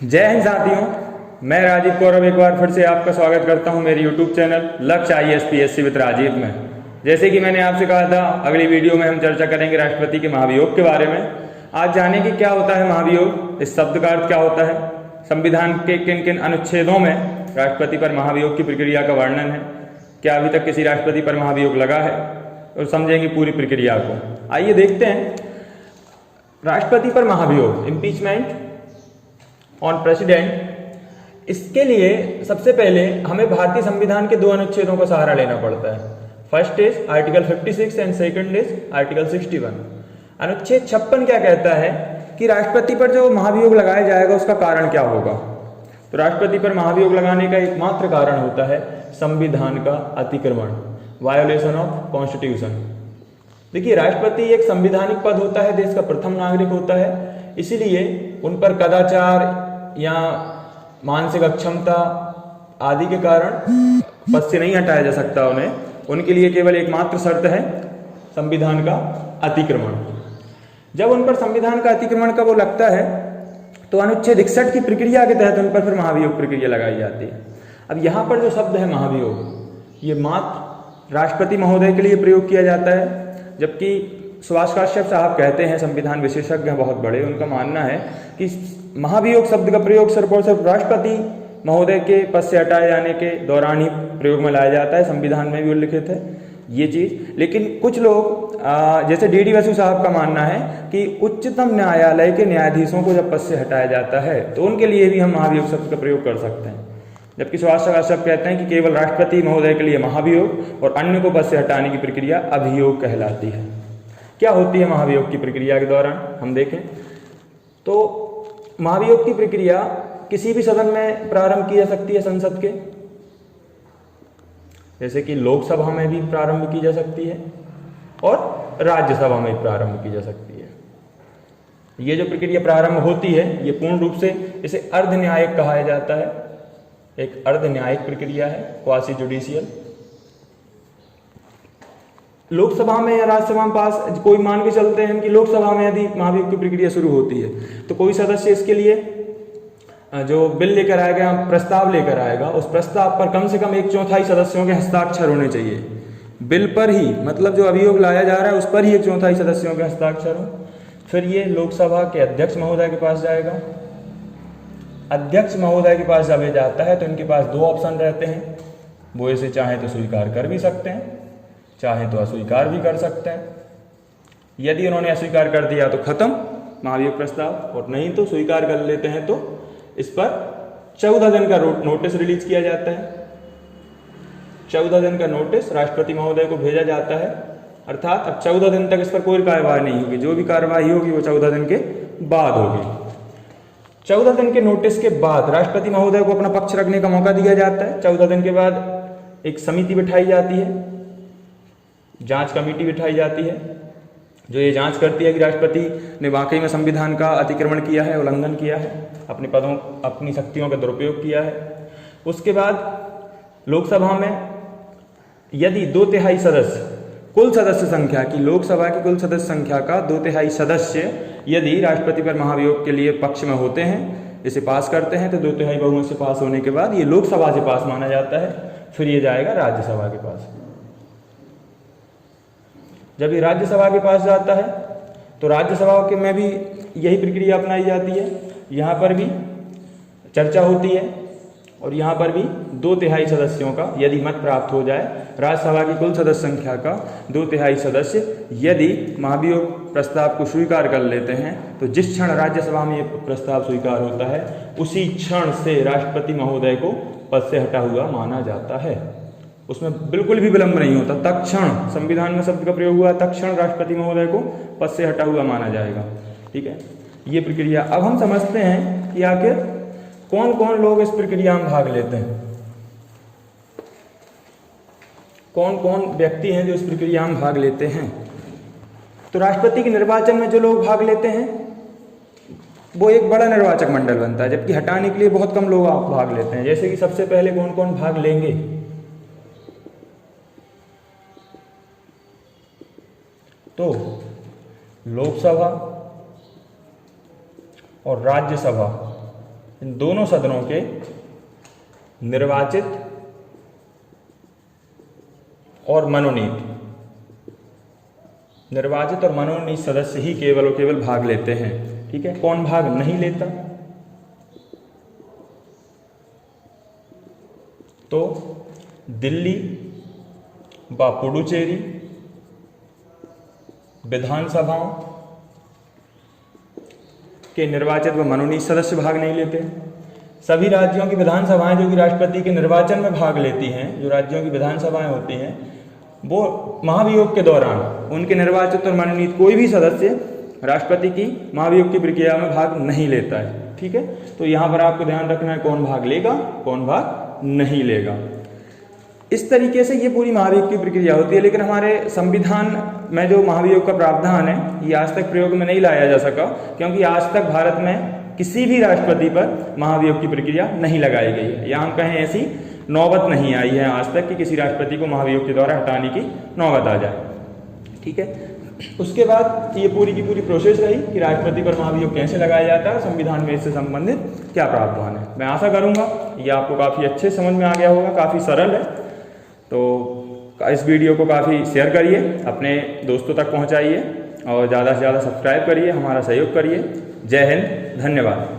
जय हिंद साथियों, मैं राजीव कौरव एक बार फिर से आपका स्वागत करता हूं मेरे YouTube चैनल लक्ष्य IAS विद राजीव में। जैसे कि मैंने आपसे कहा था, अगली वीडियो में हम चर्चा करेंगे राष्ट्रपति के महाभियोग के बारे में। आज जानेंगे क्या होता है महाभियोग, इस शब्द का अर्थ क्या होता है, संविधान के किन किन अनुच्छेदों में राष्ट्रपति पर महाभियोग की प्रक्रिया का वर्णन है, क्या अभी तक किसी राष्ट्रपति पर महाभियोग लगा है, और समझेंगे पूरी प्रक्रिया को। आइए देखते हैं राष्ट्रपति पर महाभियोग, इम्पीचमेंट ऑन प्रेसिडेंट। इसके लिए सबसे पहले हमें भारतीय संविधान के दो अनुच्छेदों का सहारा लेना पड़ता है। First is article 56 and second is article 61। अनुच्छेद 56 क्या कहता है कि राष्ट्रपति पर जो महाभियोग लगाया जाएगा उसका कारण क्या होगा। तो राष्ट्रपति पर महाभियोग लगाने का एकमात्र कारण होता है संविधान का अतिक्रमण, वायोलेशन ऑफ कॉन्स्टिट्यूशन। देखिए, राष्ट्रपति एक संवैधानिक पद होता है, देश का प्रथम नागरिक होता है, इसीलिए उन पर कदाचार या मानसिक अक्षमता आदि के कारण पद से नहीं हटाया जा सकता उन्हें। उनके लिए केवल एकमात्र शर्त है संविधान का अतिक्रमण। जब उन पर संविधान का अतिक्रमण का वो लगता है तो अनुच्छेद 61 की प्रक्रिया के तहत उन पर फिर महाभियोग प्रक्रिया लगाई जाती है। अब यहाँ पर जो शब्द है महाभियोग, ये मात्र राष्ट्रपति महोदय के लिए प्रयोग किया जाता है, जबकि सुभाष कश्यप साहब कहते हैं, संविधान विशेषज्ञ बहुत बड़े, उनका मानना है कि महाभियोग शब्द का प्रयोग सिर्फ और सिर्फ राष्ट्रपति महोदय के पद से हटाए जाने के दौरान ही प्रयोग में लाया जाता है। संविधान में भी उल्लिखित है ये चीज। लेकिन कुछ लोग जैसे DD बसु साहब का मानना है कि उच्चतम न्यायालय के न्यायाधीशों को जब पद से हटाया जाता है तो उनके लिए भी हम महाभियोग शब्द का प्रयोग कर सकते हैं, जबकि सुभाष कश्यप कहते हैं कि केवल राष्ट्रपति महोदय के लिए महाभियोग और अन्य को पद से हटाने की प्रक्रिया अभियोग कहलाती है। क्या होती है महाभियोग की प्रक्रिया के दौरान, हम देखें तो महाभियोग की प्रक्रिया किसी भी सदन में प्रारंभ की जा सकती है संसद के, जैसे कि लोकसभा में भी प्रारंभ की जा सकती है और राज्यसभा में भी प्रारंभ की जा सकती है। ये जो प्रक्रिया प्रारंभ होती है ये पूर्ण रूप से इसे अर्ध न्यायिक कहा जाता है, एक अर्ध न्यायिक प्रक्रिया है, क्वासी जुडिशियल। लोकसभा में या राज्यसभा में पास, कोई मान के चलते हैं कि लोकसभा में यदि महाभियोग की प्रक्रिया शुरू होती है तो कोई सदस्य इसके लिए जो बिल लेकर आएगा, प्रस्ताव लेकर आएगा, उस प्रस्ताव पर कम से कम 1/4 सदस्यों के हस्ताक्षर होने चाहिए। बिल पर ही, मतलब जो अभियोग लाया जा रहा है उस पर ही 1/4 सदस्यों के हस्ताक्षर हो। फिर ये लोकसभा के अध्यक्ष महोदय के पास जाएगा। अध्यक्ष महोदय के पास जब ये जाता है तो इनके पास दो ऑप्शन रहते हैं, वो इसे चाहे तो स्वीकार कर भी सकते हैं, चाहे तो अस्वीकार भी कर सकते हैं। यदि उन्होंने अस्वीकार कर दिया तो खत्म महाभियोग प्रस्ताव, और नहीं तो स्वीकार कर लेते हैं तो इस पर 14 दिन का नोटिस रिलीज किया जाता है। 14 दिन का नोटिस राष्ट्रपति महोदय को भेजा जाता है, अर्थात अब 14 दिन तक इस पर कोई कार्रवाई नहीं होगी, जो भी कार्रवाई होगी वो 14 दिन के बाद होगी। 14 दिन के नोटिस के बाद राष्ट्रपति महोदय को अपना पक्ष रखने का मौका दिया जाता है। 14 दिन के बाद एक समिति बिठाई जाती है, जांच कमेटी बिठाई जाती है, जो ये जांच करती है कि राष्ट्रपति ने वाकई में संविधान का अतिक्रमण किया है, उल्लंघन किया है, अपने पदों, अपनी शक्तियों का दुरुपयोग किया है। उसके बाद लोकसभा में यदि 2/3 सदस्य, कुल सदस्य संख्या की, लोकसभा की कुल सदस्य संख्या का 2/3 सदस्य यदि राष्ट्रपति पर महाभियोग के लिए पक्ष में होते हैं, इसे पास करते हैं, तो 2/3 बहुमत से पास होने के बाद ये लोकसभा से पास माना जाता है। फिर ये जाएगा राज्यसभा के पास। जब ये राज्यसभा के पास जाता है तो राज्यसभा के में भी यही प्रक्रिया अपनाई जाती है। यहाँ पर भी चर्चा होती है और यहाँ पर भी 2/3 सदस्यों का यदि मत प्राप्त हो जाए, राज्यसभा की कुल सदस्य संख्या का 2/3 सदस्य यदि महाभियोग प्रस्ताव को स्वीकार कर लेते हैं तो जिस क्षण राज्यसभा में ये प्रस्ताव स्वीकार होता है उसी क्षण से राष्ट्रपति महोदय को पद से हटा हुआ माना जाता है। उसमें बिल्कुल भी विलंब नहीं होता, तत्क्षण, संविधान में शब्द का प्रयोग हुआ, तत्क्षण राष्ट्रपति महोदय को पद से हटा हुआ माना जाएगा। ठीक है, ये प्रक्रिया। अब हम समझते हैं कि आखिर कौन कौन लोग इस प्रक्रिया में भाग लेते हैं, कौन कौन व्यक्ति हैं जो इस प्रक्रिया में भाग लेते हैं। तो राष्ट्रपति के निर्वाचन में जो लोग भाग लेते हैं वो एक बड़ा निर्वाचक मंडल बनता है, जबकि हटाने के लिए बहुत कम लोग भाग लेते हैं। जैसे कि सबसे पहले कौन कौन भाग लेंगे, तो लोकसभा और राज्यसभा इन दोनों सदनों के निर्वाचित और मनोनीत सदस्य ही केवल और केवल भाग लेते हैं। ठीक है, कौन भाग नहीं लेता? तो दिल्ली व पुडुचेरी विधानसभाओं के निर्वाचित व मनोनीत सदस्य भाग नहीं लेते। सभी राज्यों की विधानसभाएं जो कि राष्ट्रपति के निर्वाचन में भाग लेती हैं, जो राज्यों की विधानसभाएं होती हैं, वो महाभियोग के दौरान उनके निर्वाचित और मनोनीत कोई भी सदस्य राष्ट्रपति की महाभियोग की प्रक्रिया में भाग नहीं लेता है। ठीक है, तो यहाँ पर आपको ध्यान रखना है कौन भाग लेगा, कौन भाग नहीं लेगा। इस तरीके से ये पूरी महाभियोग की प्रक्रिया होती है। लेकिन हमारे संविधान में जो महाभियोग का प्रावधान है ये आज तक प्रयोग में नहीं लाया जा सका, क्योंकि आज तक भारत में किसी भी राष्ट्रपति पर महाभियोग की प्रक्रिया नहीं लगाई गई है, या हम कहें ऐसी नौबत नहीं आई है आज तक कि किसी राष्ट्रपति को महाभियोग के द्वारा हटाने की नौबत आ जाए। ठीक है, उसके बाद ये पूरी की पूरी प्रोसेस रही कि राष्ट्रपति पर महाभियोग कैसे लगाया जाता है, संविधान में इससे संबंधित क्या प्रावधान है। मैं आशा करूंगा ये आपको काफ़ी अच्छे समझ में आ गया होगा, काफ़ी सरल है। तो इस वीडियो को काफ़ी शेयर करिए, अपने दोस्तों तक पहुंचाइए और ज़्यादा से ज़्यादा सब्सक्राइब करिए, हमारा सहयोग करिए। जय हिंद, धन्यवाद।